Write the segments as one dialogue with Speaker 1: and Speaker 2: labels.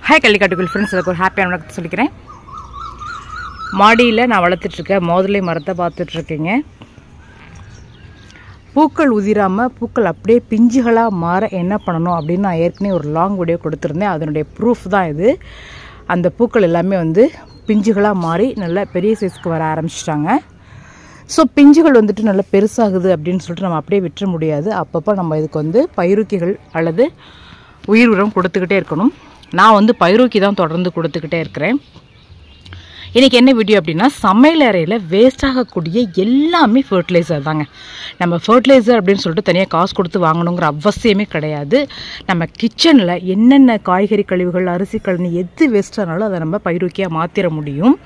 Speaker 1: Hi கள்ளிக்காட்டுக்குள் friends, அதுக்கு ஒரு ஹாப்பியான வணக்கத்தை சொல்லிக்கிறேன். மாடியில் நான் வளர்த்துட்ருக்கேன் மாதுளை மரத்தை பார்த்துட்ருக்கேங்க. பூக்கள் உதிராமல் பூக்கள் அப்படியே பிஞ்சுகளாக மாற என்ன பண்ணணும் அப்படின்னு நான் ஏற்கனவே ஒரு லாங் வீடியோ கொடுத்துருந்தேன். அதனுடைய ப்ரூஃப் தான் இது. அந்த பூக்கள் எல்லாமே வந்து பிஞ்சுகளாக மாறி நல்லா பெரிய சைஸ்க்கு வர ஆரம்பிச்சிட்டாங்க. ஸோ பிஞ்சுகள் வந்துட்டு நல்லா பெருசாகுது அப்படின்னு சொல்லிட்டு நம்ம அப்படியே விட்டுற முடியாது. அப்பப்போ நம்ம இதுக்கு வந்து பயிரூக்கிகள் அல்லது உயிர் உரம் கொடுத்துக்கிட்டே இருக்கணும். நான் வந்து பயிரூக்கி தான் தொடர்ந்து கொடுத்துக்கிட்டே இருக்கிறேன். இன்றைக்கி என்ன வீடியோ அப்படின்னா, சமையல் அறையில் வேஸ்ட் ஆகக்கூடிய எல்லாமே ஃபர்டிலைசர் தாங்க. நம்ம ஃபர்டிலைசர் அப்படின்னு சொல்லிட்டு தனியாக காசு கொடுத்து வாங்கணுங்கிற அவசியமே கிடையாது. நம்ம கிச்சனில் என்னென்ன காய்கறி கழிவுகள், அரிசி கழிவு எது வேஸ்ட்டானாலும் அதை நம்ம பயிரூக்கியாக மாற்றிட முடியும்.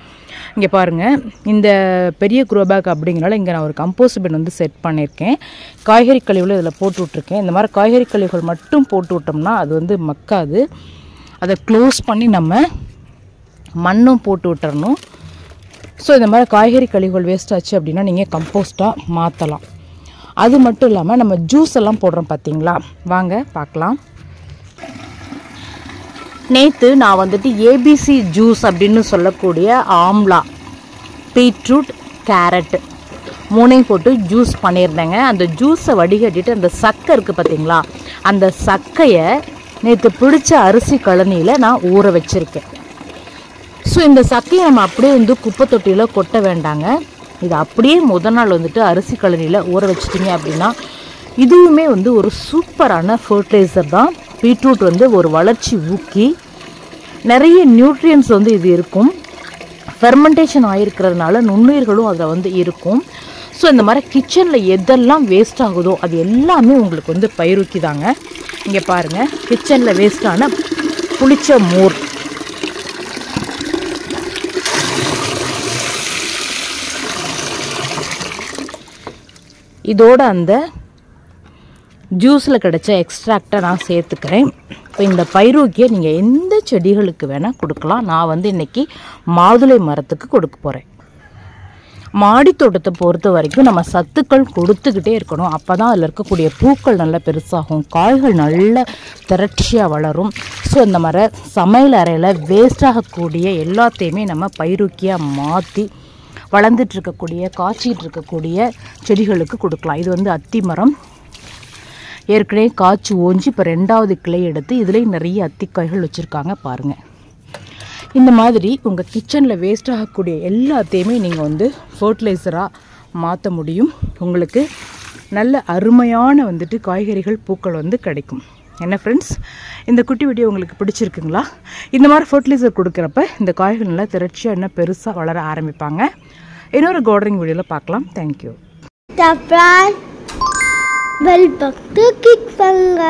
Speaker 1: இங்கே பாருங்கள், இந்த பெரிய க்ரோ பேக் அப்படிங்கிறனால இங்கே நான் ஒரு கம்போஸ்ட் பின் வந்து செட் பண்ணியிருக்கேன். காய்கறி கழிவுகள் இதில் போட்டு விட்ருக்கேன். இந்த மாதிரி காய்கறி கழிவுகள் மட்டும் போட்டு விட்டோம்னா அது வந்து மக்காது. அதை க்ளோஸ் பண்ணி நம்ம மண்ணும் போட்டு விட்டுறணும். ஸோ இந்த மாதிரி காய்கறி கழிவுகள் வேஸ்ட் ஆச்சு அப்படின்னா நீங்கள் கம்போஸ்ட்டாக மாற்றலாம். அது மட்டும் இல்லாமல் நம்ம ஜூஸ் எல்லாம் போடுறோம் பார்த்தீங்களா, வாங்க பார்க்கலாம். நேற்று நான் வந்துட்டு ஏபிசி ஜூஸ் அப்படின்னு சொல்லக்கூடிய ஆம்லா, பீட்ரூட், கேரட் மூணையும் போட்டு ஜூஸ் பண்ணியிருந்தேங்க. அந்த ஜூஸை வடிகட்டிட்டு அந்த சக்கை இருக்குது பார்த்தீங்களா, அந்த சக்கையை நேற்று பிடிச்ச அரிசி கழனியில் நான் ஊற வச்சுருக்கேன். ஸோ இந்த சக்கையை நம்ம அப்படியே வந்து குப்பை தொட்டியில் கொட்ட வேண்டாங்க. இது அப்படியே முதல் நாள் வந்துட்டு அரிசி கழனியில் ஊற வச்சிட்டிங்க அப்படின்னா இதுவுமே வந்து ஒரு சூப்பரான ஃபர்டிலைசர் தான். பீட்ரூட் வந்து ஒரு வளர்ச்சி ஊக்கி, நிறைய நியூட்ரியன்ஸ் வந்து இது இருக்கும். ஃபெர்மெண்டேஷன் ஆகிருக்கிறதுனால நுண்ணுயிர்களும் அதில் வந்து இருக்கும். ஸோ இந்த மாதிரி கிச்சனில் எதெல்லாம் வேஸ்ட் ஆகுதோ அது எல்லாமே உங்களுக்கு வந்து பயிரூக்கி தாங்க. இங்கே பாருங்கள், கிச்சனில் வேஸ்ட்டான புளிச்ச மோர், இதோட அந்த ஜூஸில் கிடைச்ச எக்ஸ்ட்ராக்டை நான் சேர்த்துக்கிறேன். இப்போ இந்த பயிரூக்கியை நீங்கள் எந்த செடிகளுக்கு வேணால் கொடுக்கலாம். நான் வந்து இன்றைக்கி மாதுளை மரத்துக்கு கொடுக்க போகிறேன். மாடி தோட்டத்தை பொறுத்த வரைக்கும் நம்ம சத்துக்கள் கொடுத்துக்கிட்டே இருக்கணும். அப்போ தான் அதில் இருக்கக்கூடிய பூக்கள் நல்லா பெருசாகும், காய்கள் நல்ல திரட்சியாக வளரும். ஸோ இந்த மாதிரி சமையல் அறையில் வேஸ்ட் ஆகக்கூடிய எல்லாத்தையுமே நம்ம பயிரூக்கியாக மாற்றி வளர்ந்துட்டு இருக்கக்கூடிய, காய்ச்சிட்டு இருக்கக்கூடிய செடிகளுக்கு கொடுக்கலாம். இது வந்து அத்தி மரம் ஏற்கனவே காய்ச்சி ஓஞ்சி இப்போ 2வது கிளை எடுத்து இதுலேயும் நிறைய அத்திக்காய்கள் வச்சுருக்காங்க பாருங்கள். இந்த மாதிரி உங்கள் கிச்சனில் வேஸ்ட் ஆகக்கூடிய எல்லாத்தையுமே நீங்கள் வந்து ஃபர்டிலைசராக மாற்ற முடியும். உங்களுக்கு நல்ல அருமையான வந்துட்டு காய்கறிகள், பூக்கள் வந்து கிடைக்கும். என்ன ஃப்ரெண்ட்ஸ், இந்த குட்டி வீடியோ உங்களுக்கு பிடிச்சிருக்குங்களா? இந்த மாதிரி ஃபர்டிலைசர் கொடுக்குறப்ப இந்த காய்கள் நல்லா திரட்சியாக இன்னும் பெருசாக வளர ஆரம்பிப்பாங்க. இன்னொரு கார்டனிங் வீடியோவில் பார்க்கலாம். தேங்க்யூ.
Speaker 2: பெல் பட்டன் கிளிக் பண்ணுங்க.